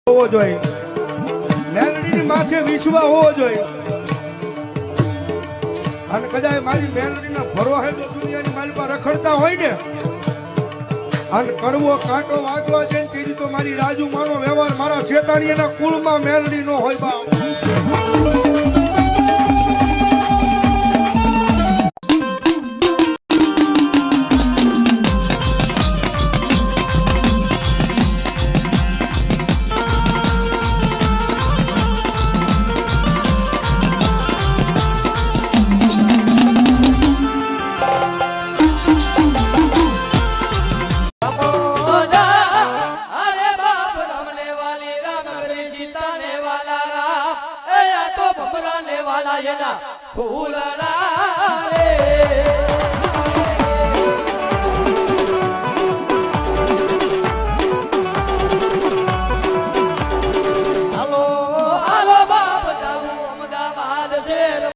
હોવો જોઈએ, મેલડીની માથે વિશ્વાસ હોવો જોઈએ. અને કદાચ મારી મેલડીના ભરોસે જો દુનિયાની મારી પર રખડતા હોય ને અને કડવો કાંટો વાગવા છે તેથી તો મારી રાજુ માનો વ્યવહાર મારા શેતાણીના કુળમાં મેલડી નો હોય બાપ. ફૂલડા રે